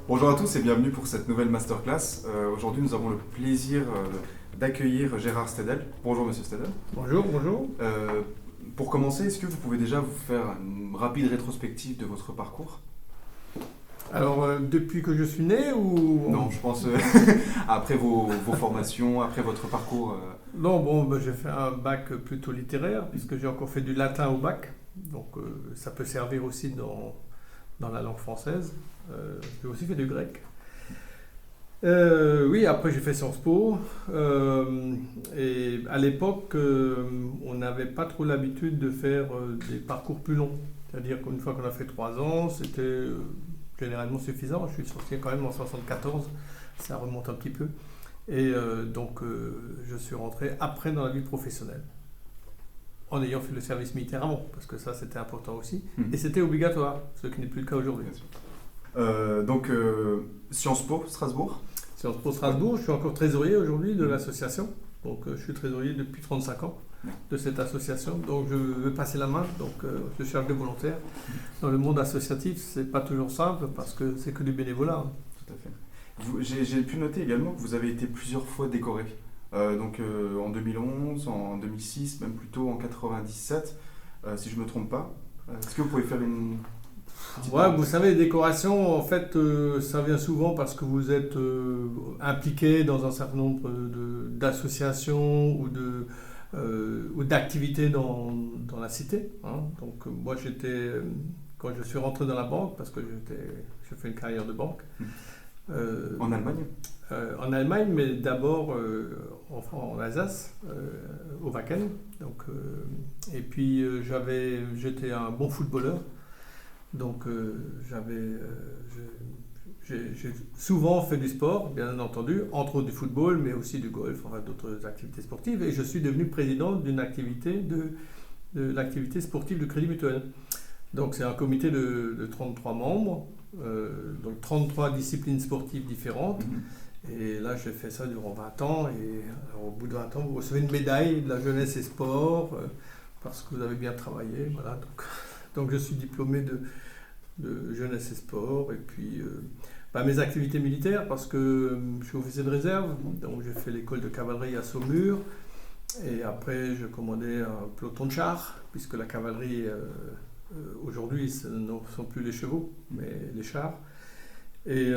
Bonjour à tous et bienvenue pour cette nouvelle masterclass. Aujourd'hui, nous avons le plaisir d'accueillir Gérard Stedel. Bonjour Monsieur Stedel. Bonjour, bonjour. Pour commencer, est-ce que vous pouvez déjà vous faire une rapide rétrospective de votre parcours? Alors, depuis que je suis né ou... Non, je pense après vos formations, après votre parcours. Non, bon, j'ai fait un bac plutôt littéraire, puisque j'ai encore fait du latin au bac. Donc, ça peut servir aussi dans la langue française. J'ai aussi fait du grec. Oui, après j'ai fait Sciences Po. Et à l'époque, on n'avait pas trop l'habitude de faire des parcours plus longs. C'est-à-dire qu'une fois qu'on a fait 3 ans, c'était généralement suffisant. Je suis sorti quand même en 74, ça remonte un petit peu. Et donc je suis rentré après dans la vie professionnelle, en ayant fait le service militaire avant, parce que ça c'était important aussi. Et c'était obligatoire, ce qui n'est plus le cas aujourd'hui. Donc Sciences Po Strasbourg. Sciences Po Strasbourg, je suis encore trésorier aujourd'hui de l'association. Donc je suis trésorier depuis 35 ans de cette association. Donc je veux passer la main, donc je charge de volontaires. Dans le monde associatif, c'est pas toujours simple parce que c'est que du bénévolat. Tout à fait. J'ai pu noter également que vous avez été plusieurs fois décoré. Donc en 2011, en 2006, même plutôt en 97, si je ne me trompe pas. Est-ce que vous pouvez faire une... Ouais, vous savez, les décorations, en fait, ça vient souvent parce que vous êtes impliqué dans un certain nombre d'associations ou d'activités dans la cité. Hein. Donc, moi, quand je suis rentré dans la banque, parce que j'ai fait une carrière de banque. En Allemagne En Allemagne, mais d'abord en Alsace, au Wacken. Donc, et puis, j'étais un bon footballeur. Donc j'ai souvent fait du sport, bien entendu, entre autres du football, mais aussi du golf, enfin d'autres activités sportives. Et je suis devenu président d'une activité de l'activité sportive de Crédit Mutuel. Donc c'est un comité de 33 membres, donc 33 disciplines sportives différentes. Et là j'ai fait ça durant 20 ans. Et alors, au bout de 20 ans, vous recevez une médaille de la jeunesse et sport, parce que vous avez bien travaillé. Voilà, donc je suis diplômé de jeunesse et sport, et puis mes activités militaires, parce que je suis officier de réserve, donc j'ai fait l'école de cavalerie à Saumur, et après je commandais un peloton de chars, puisque la cavalerie aujourd'hui ce ne sont plus les chevaux, mais les chars. Et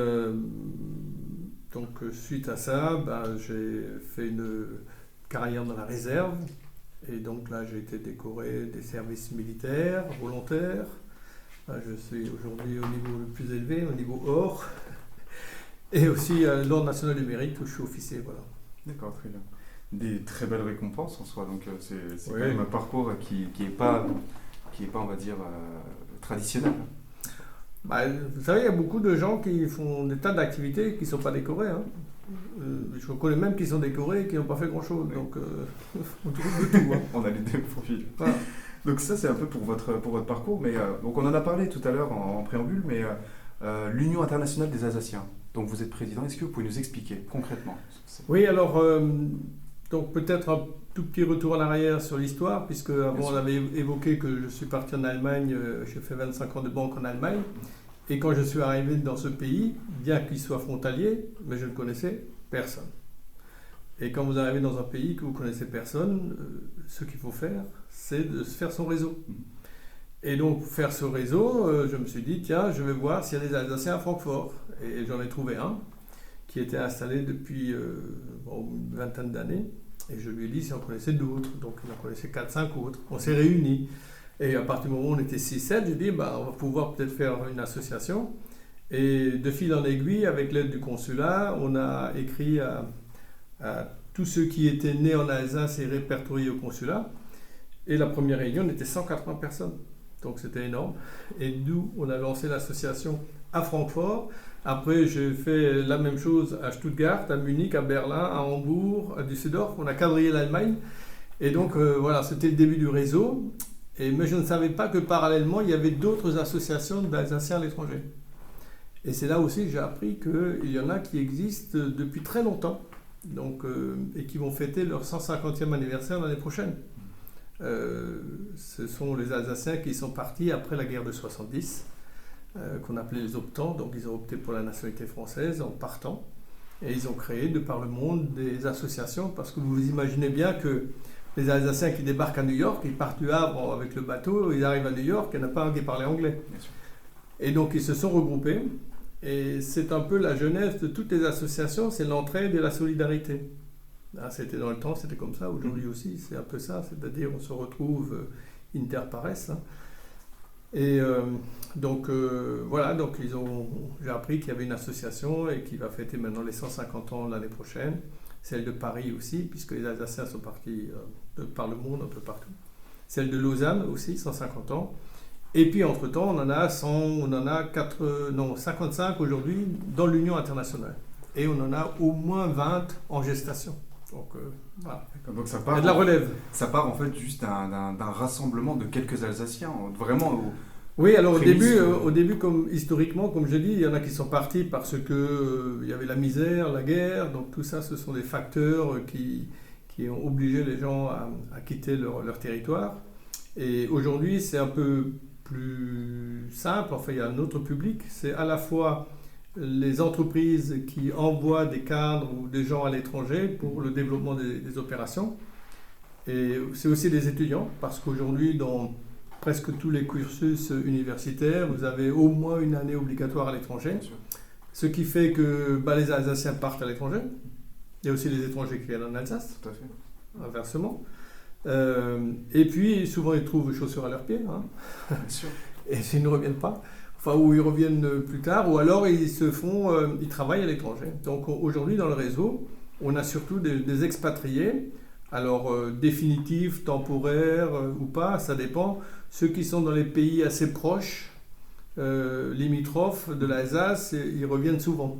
donc suite à ça, j'ai fait une carrière dans la réserve. Et donc là, j'ai été décoré des services militaires, volontaires. Là, je suis aujourd'hui au niveau le plus élevé, au niveau or. Et aussi à l'Ordre national du mérite, où je suis officier. Voilà. D'accord, très bien. Des très belles récompenses en soi. Donc c'est Oui. quand même un parcours qui est pas, on va dire, traditionnel. Vous savez, il y a beaucoup de gens qui font des tas d'activités qui ne sont pas décorées. Hein. Je connais même qui sont décorés et qui n'ont pas fait grand-chose. Oui. Donc, on trouve de tout. Hein. On a les deux profils. Voilà. Donc ça, c'est un peu pour votre parcours. Mais donc on en a parlé tout à l'heure en préambule, mais l'Union internationale des Alsaciens. Donc vous êtes président. Est-ce que vous pouvez nous expliquer concrètement? Oui, alors, donc peut-être un tout petit retour en arrière sur l'histoire, puisque avant on avait évoqué que je suis parti en Allemagne, j'ai fait 25 ans de banque en Allemagne. Et quand je suis arrivé dans ce pays, bien qu'il soit frontalier, mais je ne connaissais personne. Et quand vous arrivez dans un pays que vous ne connaissez personne, ce qu'il faut faire, c'est de se faire son réseau. Et donc, pour faire ce réseau, je me suis dit, tiens, je vais voir s'il y a des Alsaciens à Francfort. Et j'en ai trouvé un qui était installé depuis une vingtaine d'années. Et je lui ai dit si on connaissait d'autres. Donc, il en connaissait 4-5 autres. On s'est réunis. Et à partir du moment où on était 6-7, j'ai dit, on va pouvoir peut-être faire une association. Et de fil en aiguille, avec l'aide du consulat, on a écrit à tous ceux qui étaient nés en Alsace et répertoriés au consulat. Et la première réunion, on était 180 personnes. Donc c'était énorme. Et nous, on a lancé l'association à Francfort. Après, j'ai fait la même chose à Stuttgart, à Munich, à Berlin, à Hambourg, à Düsseldorf. On a quadrillé l'Allemagne. Et donc, voilà, c'était le début du réseau. Mais je ne savais pas que parallèlement, il y avait d'autres associations d'Alsaciens à l'étranger. Et c'est là aussi que j'ai appris qu'il y en a qui existent depuis très longtemps, donc, et qui vont fêter leur 150e anniversaire l'année prochaine. Ce sont les Alsaciens qui sont partis après la guerre de 70. qu'on appelait les optants. Donc ils ont opté pour la nationalité française en partant. Et ils ont créé de par le monde des associations, parce que vous imaginez bien que les Alsaciens qui débarquent à New York, ils partent du Havre avec le bateau, ils arrivent à New York, il n'y en a pas un qui parlait anglais. Et donc ils se sont regroupés, et c'est un peu la genèse de toutes les associations, c'est l'entraide et la solidarité. C'était dans le temps, c'était comme ça, aujourd'hui aussi, c'est un peu ça, c'est-à-dire on se retrouve inter pares. Et voilà, donc j'ai appris qu'il y avait une association et qui va fêter maintenant les 150 ans l'année prochaine, celle de Paris aussi, puisque les Alsaciens sont partis par le monde un peu partout. Celle de Lausanne aussi, 150 ans. Et puis entre-temps, on en a 55 aujourd'hui dans l'Union internationale. Et on en a au moins 20 en gestation. Donc voilà. Donc ça Il part, y a de la relève. Ça part en fait juste d'un rassemblement de quelques Alsaciens, vraiment. Oui, alors au début, comme historiquement, comme je dis, il y en a qui sont partis parce que il y avait la misère, la guerre, donc tout ça, ce sont des facteurs qui ont obligé les gens à quitter leur territoire. Et aujourd'hui, c'est un peu plus simple, enfin, il y a un autre public, c'est à la fois les entreprises qui envoient des cadres ou des gens à l'étranger pour le développement des opérations. Et c'est aussi des étudiants, parce qu'aujourd'hui, dans presque tous les cursus universitaires, vous avez au moins une année obligatoire à l'étranger. Ce qui fait que les Alsaciens partent à l'étranger. Il y a aussi les étrangers qui viennent en Alsace. Tout à fait. Inversement. Et puis, souvent, ils trouvent chaussures à leurs pieds. Bien sûr. Et s'ils ne reviennent pas, ou ils reviennent plus tard, ou alors ils travaillent à l'étranger. Donc aujourd'hui, dans le réseau, on a surtout des expatriés. Alors, définitifs, temporaires ou pas, ça dépend. Ceux qui sont dans les pays assez proches, limitrophes de l'Alsace, ils reviennent souvent.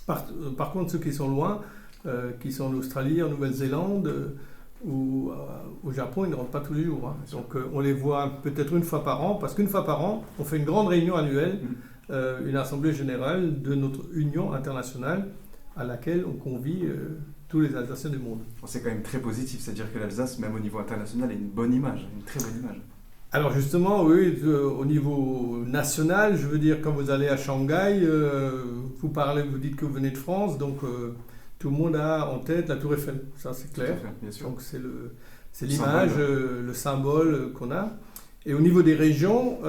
Par contre, ceux qui sont loin, qui sont en Australie, en Nouvelle-Zélande ou au Japon, ils ne rentrent pas tous les jours. Donc, on les voit peut-être une fois par an, parce qu'une fois par an, on fait une grande réunion annuelle, une assemblée générale de notre union internationale à laquelle on convie tous les Alsaciens du monde. C'est quand même très positif, c'est-à-dire que l'Alsace, même au niveau international, a une bonne image, une très bonne image. Alors justement, oui, au niveau national, je veux dire, quand vous allez à Shanghai, vous dites que vous venez de France, donc tout le monde a en tête la Tour Eiffel, ça c'est clair. Tout à fait, bien sûr. Donc c'est l'image, le symbole qu'on a. Et au niveau des régions,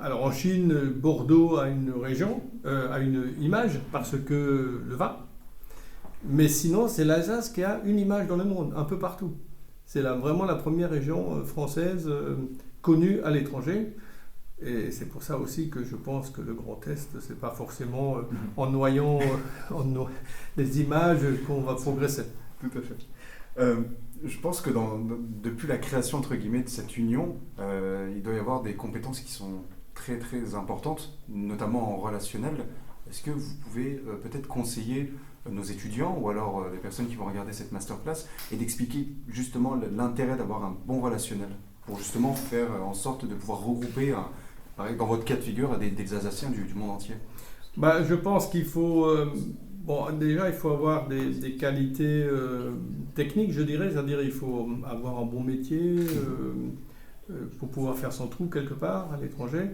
alors en Chine, Bordeaux a une région, a une image, parce que le vin. Mais sinon, c'est l'Alsace qui a une image dans le monde, un peu partout. C'est vraiment la première région française connue à l'étranger. Et c'est pour ça aussi que je pense que le Grand Est, c'est pas forcément en noyant les images qu'on va progresser. Tout à fait. Je pense que depuis la création, entre guillemets, de cette union, il doit y avoir des compétences qui sont très très importantes, notamment en relationnel. Est-ce que vous pouvez peut-être conseiller nos étudiants ou alors les personnes qui vont regarder cette masterclass et d'expliquer justement l'intérêt d'avoir un bon relationnel pour justement faire en sorte de pouvoir regrouper, dans votre cas de figure, des Alsaciens du monde entier? Je pense qu'il faut... déjà, il faut avoir des qualités techniques, je dirais, c'est-à-dire il faut avoir un bon métier pour pouvoir faire son trou quelque part à l'étranger.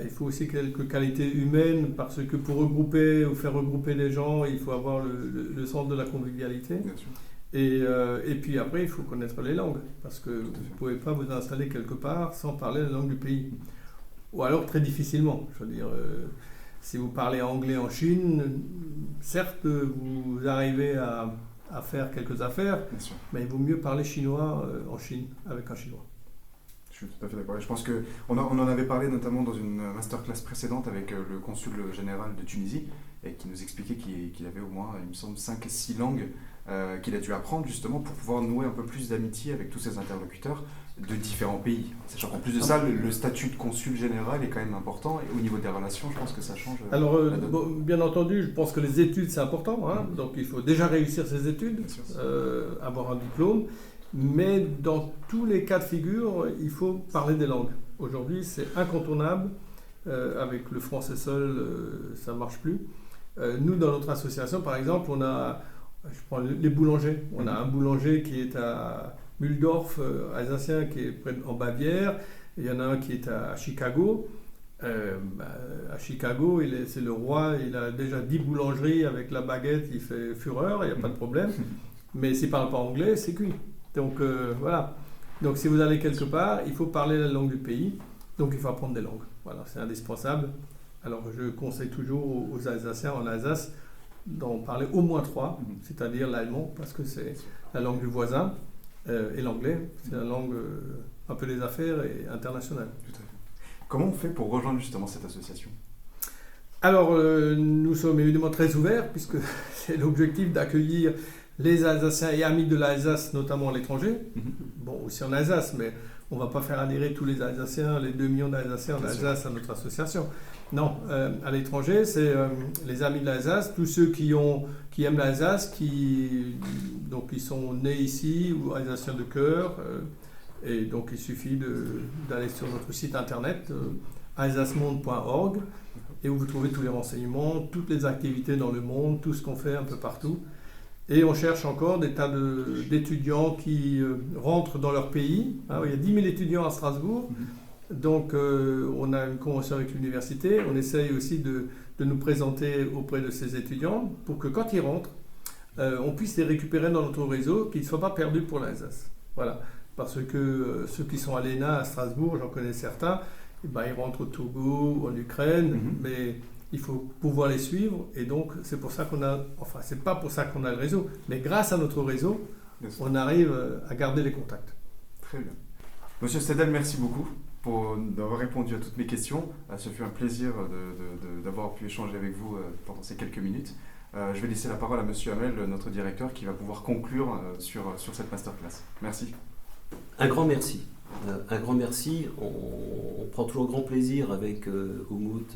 Il faut aussi quelques qualités humaines, parce que pour regrouper ou faire regrouper les gens, il faut avoir le sens de la convivialité. Bien sûr. Et puis après, il faut connaître les langues, parce que vous ne pouvez pas vous installer quelque part sans parler la langue du pays. Ou alors très difficilement. Je veux dire, si vous parlez anglais en Chine, certes, vous arrivez à faire quelques affaires, mais il vaut mieux parler chinois en Chine, avec un chinois. Je suis tout à fait d'accord. Et je pense qu'on en avait parlé notamment dans une masterclass précédente avec le consul général de Tunisie, et qui nous expliquait qu'il avait au moins, il me semble, 5-6 langues qu'il a dû apprendre justement pour pouvoir nouer un peu plus d'amitié avec tous ses interlocuteurs de différents pays. Sachant qu'en plus de ça, le statut de consul général est quand même important, et au niveau des relations, je pense que ça change. Alors, bien entendu, je pense que les études, c'est important. Donc, il faut déjà réussir ses études, avoir un diplôme. Mais dans tous les cas de figure, il faut parler des langues. Aujourd'hui, c'est incontournable. Avec le français seul, ça ne marche plus. Nous, dans notre association, par exemple, je prends les boulangers. On a un boulanger qui est à Mühldorf, alsacien, qui est en Bavière. Il y en a un qui est à Chicago. à Chicago, c'est le roi, il a déjà 10 boulangeries avec la baguette, il fait fureur, il n'y a pas de problème. Mais s'il ne parle pas anglais, c'est cuit. Donc voilà. Donc si vous allez quelque part, il faut parler la langue du pays. Donc il faut apprendre des langues. Voilà, c'est indispensable. Alors je conseille toujours aux Alsaciens en Alsace d'en parler au moins 3, c'est-à-dire l'allemand, parce que c'est la langue du voisin, et l'anglais, c'est la langue un peu des affaires et internationale. Tout à fait. Comment on fait pour rejoindre justement cette association ? Alors, nous sommes évidemment très ouverts, puisque c'est l'objectif d'accueillir les Alsaciens et amis de l'Alsace, notamment à l'étranger. Bon, aussi en Alsace, mais on ne va pas faire adhérer tous les Alsaciens, les 2 millions d'Alsaciens en Alsace à notre association. Non, à l'étranger, c'est les amis de l'Alsace, tous ceux qui aiment l'Alsace, qui sont nés ici ou Alsaciens de cœur. Et donc, il suffit d'aller sur notre site internet, alsacemonde.org, et où vous trouvez tous les renseignements, toutes les activités dans le monde, tout ce qu'on fait un peu partout. Et on cherche encore des tas d'étudiants qui rentrent dans leur pays. Alors, il y a 10 000 étudiants à Strasbourg. Donc, on a une convention avec l'université. On essaye aussi de nous présenter auprès de ces étudiants pour que quand ils rentrent, on puisse les récupérer dans notre réseau, qu'ils ne soient pas perdus pour l'Alsace. Voilà. Parce que ceux qui sont à l'ENA à Strasbourg, j'en connais certains, ils rentrent au Togo, en Ukraine, mais il faut pouvoir les suivre. Et donc, c'est pour ça qu'on a... Enfin, c'est pas pour ça qu'on a le réseau, mais grâce à notre réseau, on arrive à garder les contacts. Très bien. Monsieur Stedel, merci beaucoup d'avoir répondu à toutes mes questions. Ce fut un plaisir d'avoir pu échanger avec vous pendant ces quelques minutes. Je vais laisser la parole à Monsieur Hamel, notre directeur, qui va pouvoir conclure sur cette masterclass. Merci. Un grand merci. Un grand merci. On prend toujours grand plaisir avec Umut,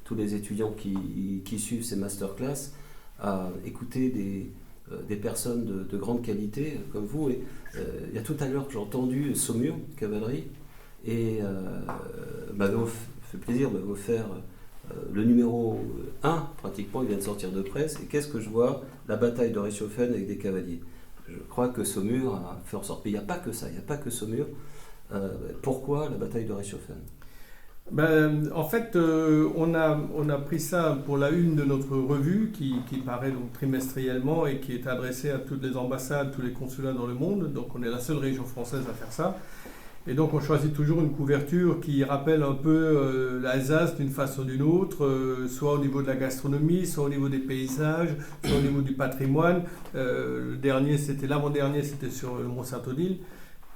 tous les étudiants qui suivent ces masterclass, à écouter des personnes de grande qualité comme vous. Et, il y a tout à l'heure que j'ai entendu Saumur, cavalerie, et m'a fait plaisir de vous faire le numéro 1, pratiquement, il vient de sortir de presse. Et qu'est-ce que je vois ? La bataille de Reichshofen avec des cavaliers. Je crois que Saumur a fait en sorte. Mais il n'y a pas que ça, il n'y a pas que Saumur. Pourquoi la bataille de Reichshofen ? En fait, on a pris ça pour la une de notre revue qui paraît donc trimestriellement et qui est adressée à toutes les ambassades, tous les consulats dans le monde. Donc on est la seule région française à faire ça. Et donc on choisit toujours une couverture qui rappelle un peu l'Alsace d'une façon ou d'une autre, soit au niveau de la gastronomie, soit au niveau des paysages, soit au niveau du patrimoine. L'avant-dernier, c'était sur le Mont Saint-Odile,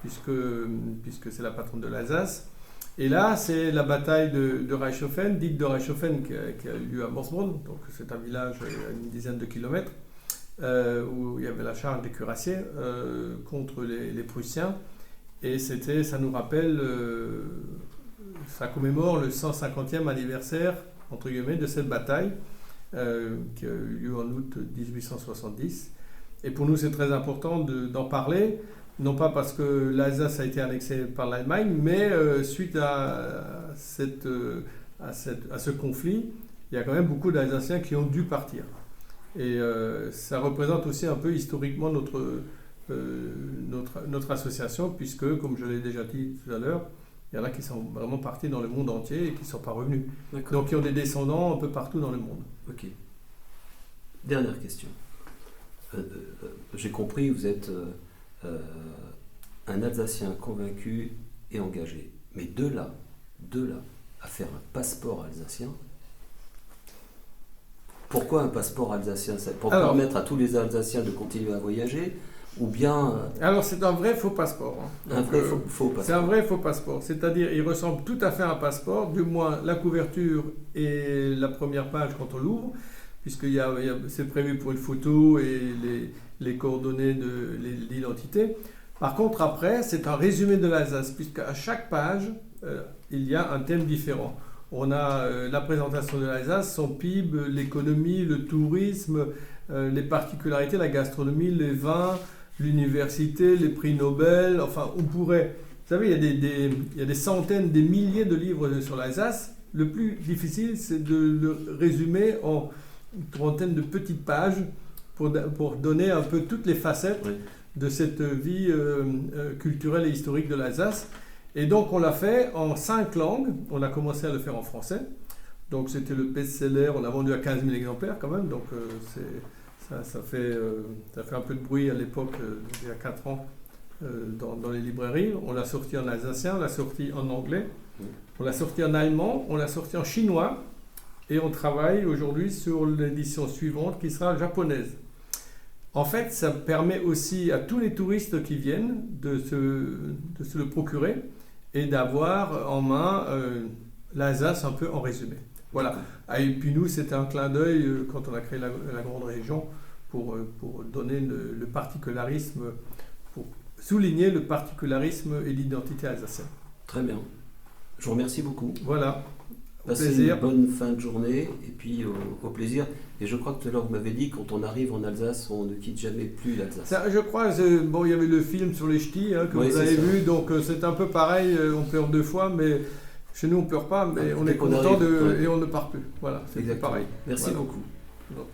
puisque c'est la patronne de l'Alsace. Et là, c'est la bataille de Reichshofen, dite de Reichshofen, qui a eu lieu à Morsbronn, donc c'est un village à une dizaine de kilomètres, où il y avait la charge des cuirassiers contre les Prussiens. Et ça nous rappelle, ça commémore le 150e anniversaire, entre guillemets, de cette bataille qui a eu lieu en août 1870. Et pour nous, c'est très important d'en parler, non pas parce que l'Alsace a été annexée par l'Allemagne, mais suite à ce conflit, il y a quand même beaucoup d'Alsaciens qui ont dû partir. Et ça représente aussi un peu historiquement notre association, puisque, comme je l'ai déjà dit tout à l'heure, il y en a qui sont vraiment partis dans le monde entier et qui ne sont pas revenus. D'accord. Donc, ils ont des descendants un peu partout dans le monde. Ok. Dernière question. J'ai compris, vous êtes un Alsacien convaincu et engagé. Mais de là à faire un passeport alsacien, pourquoi un passeport alsacien ? Pour permettre à tous les Alsaciens de continuer à voyager ? Ou bien... Alors, c'est un vrai faux passeport. Un vrai faux passeport. C'est un vrai faux passeport. C'est-à-dire, il ressemble tout à fait à un passeport, du moins la couverture et la première page quand on l'ouvre, puisque c'est prévu pour une photo et les coordonnées de l'identité. Par contre, après, c'est un résumé de l'Alsace, puisqu'à chaque page, il y a un thème différent. On a la présentation de l'Alsace, son PIB, l'économie, le tourisme, les particularités, la gastronomie, les vins, l'université, les prix Nobel, enfin on pourrait... Vous savez, il y a des centaines, des milliers de livres sur l'Alsace. Le plus difficile, c'est de le résumer en une trentaine de petites pages pour donner un peu toutes les facettes de cette vie culturelle et historique de l'Alsace. Et donc on l'a fait en 5 langues. On a commencé à le faire en français. Donc c'était le best-seller, on a vendu à 15 000 exemplaires quand même, donc ça fait un peu de bruit à l'époque, il y a 4 ans, dans les librairies. On l'a sorti en alsacien, on l'a sorti en anglais, on l'a sorti en allemand, on l'a sorti en chinois, et on travaille aujourd'hui sur l'édition suivante qui sera japonaise. En fait, ça permet aussi à tous les touristes qui viennent de se le procurer et d'avoir en main l'Alsace un peu en résumé. Voilà. Et puis nous, c'était un clin d'œil quand on a créé la grande région pour donner le particularisme, pour souligner le particularisme et l'identité alsacienne. Très bien. Je vous remercie beaucoup. Voilà. Passez une bonne fin de journée et puis au plaisir. Et je crois que tout à l'heure vous m'avez dit quand on arrive en Alsace, on ne quitte jamais plus l'Alsace. Ça, je crois, bon, il y avait le film sur les ch'tis que vous avez vu, donc c'est un peu pareil, on pleure 2 fois, mais chez nous on ne pleure pas, mais on est content et on ne part plus. Voilà, c'est pareil. Merci beaucoup. beaucoup.